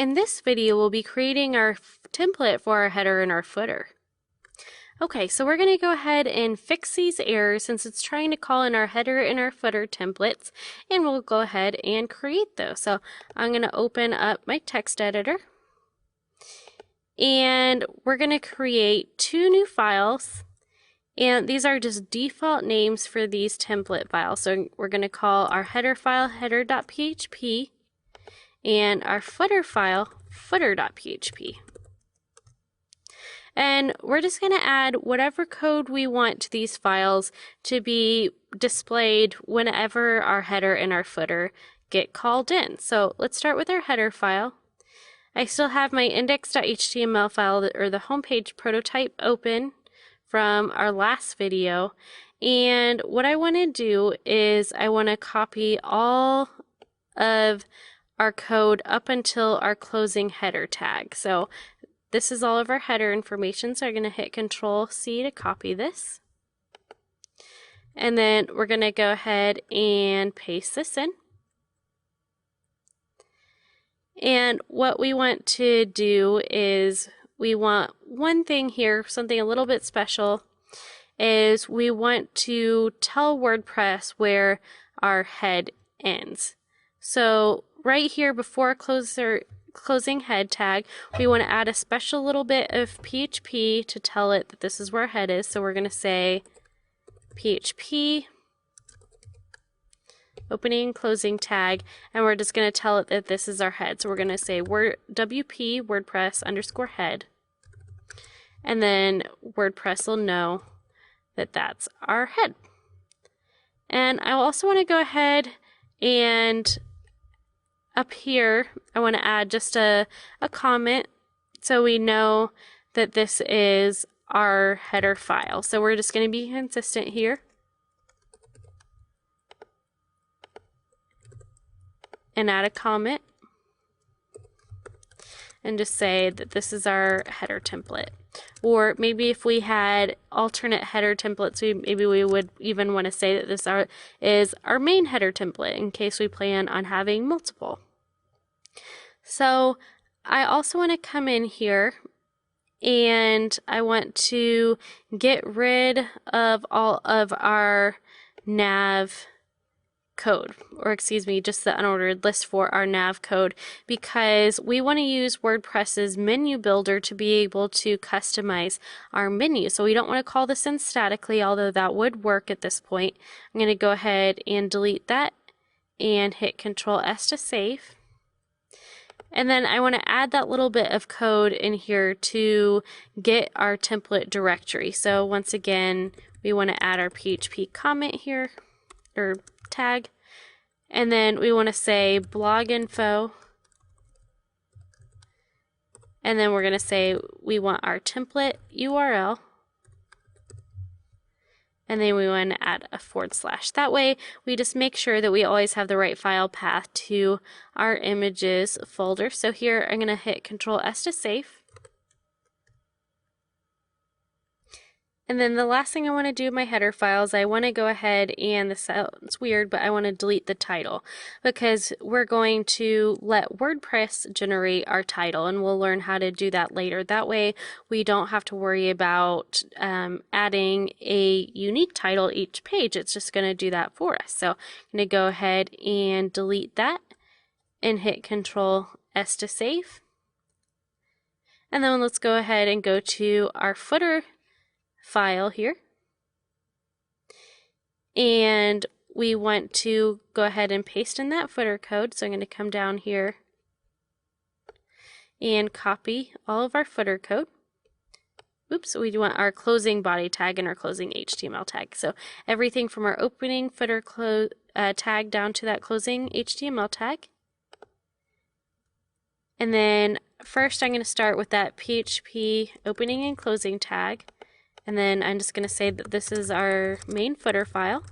In this video, we'll be creating our template for our header and our footer. Okay, so we're going to go ahead and fix these errors since it's trying to call in our header and our footer templates, and we'll go ahead and create those. So I'm going to open up my text editor, and we're going to create two new files, and these are just default names for these template files. So we're going to call our header file header.php, and our footer file footer.php. And we're just going to add whatever code we want to these files to be displayed whenever our header and our footer get called in. So let's start with our header file. I still have my index.html file, or the homepage prototype, open from our last video. And what I want to do is I want to copy all of our code up until our closing header tag. So this is all of our header information, so I'm going to hit Control-C to copy this. And then we're going to go ahead and paste this in. And what we want to do is we want one thing here, something a little bit special, is we want to tell WordPress where our head ends. So right here before closing head tag, we want to add a special little bit of PHP to tell it that this is where our head is. So we're going to say PHP opening and closing tag, and we're just going to tell it that this is our head. So we're going to say WP WordPress underscore head, and then WordPress will know that that's our head. And I also want to go ahead and up here, I want to add just a comment so we know that this is our header file. So we're just going to be consistent here and add a comment and just say that this is our header template. Or maybe if we had alternate header templates, maybe we would even want to say that this is our main header template in case we plan on having multiple. So I also want to come in here and I want to get rid of all of our nav code, or excuse me, just the unordered list for our nav code, because we want to use WordPress's menu builder to be able to customize our menu. So we don't want to call this in statically, although that would work at this point. I'm going to go ahead and delete that and hit Control-S to save. And then I want to add that little bit of code in here to get our template directory. So once again, we want to add our PHP comment here, or tag, and then we want to say blog info, and then we're going to say we want our template URL, and then we want to add a /. That way we just make sure that we always have the right file path to our images folder. So here I'm going to hit Control-S to save. And then the last thing I want to do in my header files, I want to go ahead and, this sounds weird, but I want to delete the title, because we're going to let WordPress generate our title, and we'll learn how to do that later. That way we don't have to worry about adding a unique title each page. It's just going to do that for us. So I'm going to go ahead and delete that and hit Control-S to save. And then let's go ahead and go to our footer file here, and we want to go ahead and paste in that footer code. So I'm going to come down here and copy all of our footer code. Oops, we want our closing body tag and our closing HTML tag. So everything from our opening footer tag down to that closing HTML tag. And then first I'm going to start with that PHP opening and closing tag. And then I'm just going to say that this is our main footer file.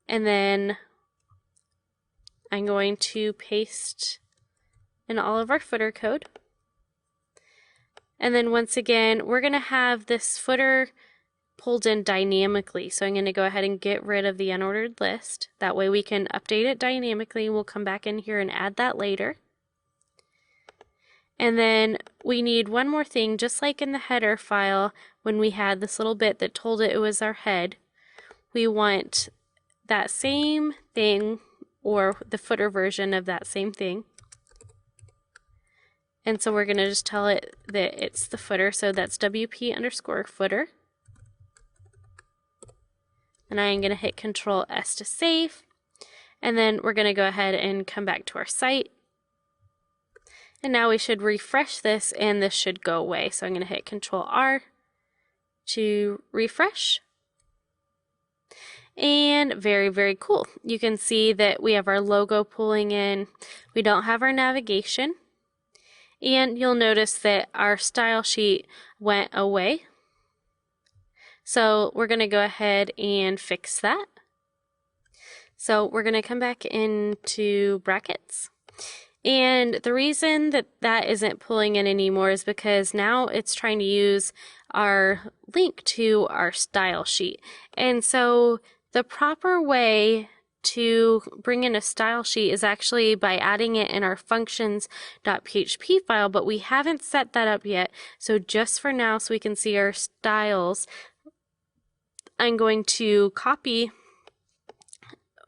And then I'm going to paste in all of our footer code. And then once again, we're going to have this footer pulled in dynamically. So I'm going to go ahead and get rid of the unordered list. That way we can update it dynamically. We'll come back in here and add that later. And then we need one more thing, just like in the header file when we had this little bit that told it was our head. We want that same thing, or the footer version of that same thing. And so we're going to just tell it that it's the footer, so that's WP_footer. And I'm going to hit Control S to save. And then we're going to go ahead and come back to our site. And now we should refresh this and this should go away. So I'm going to hit Control R to refresh. And very, very cool. You can see that we have our logo pulling in. We don't have our navigation. And you'll notice that our style sheet went away. So we're going to go ahead and fix that. So we're going to come back into brackets. And the reason that that isn't pulling in anymore is because now it's trying to use our link to our style sheet. And so the proper way to bring in a style sheet is actually by adding it in our functions.php file, but we haven't set that up yet. So just for now, so we can see our styles, I'm going to copy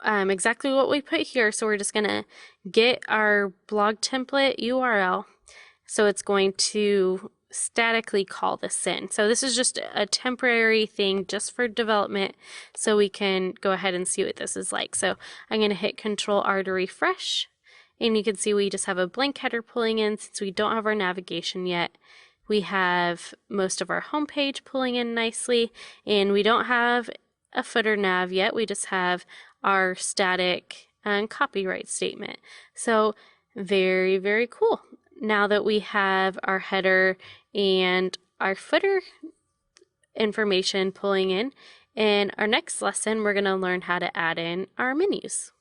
exactly what we put here. So we're just going to get our blog template URL. So it's going to statically call this in. So this is just a temporary thing just for development, so we can go ahead and see what this is like. So I'm going to hit Control R to refresh, and you can see we just have a blank header pulling in since we don't have our navigation yet. We have most of our home page pulling in nicely, and we don't have a footer nav yet. We just have our static copyright statement. So very, very cool. Now that we have our header and our footer information pulling in our next lesson, we're going to learn how to add in our menus.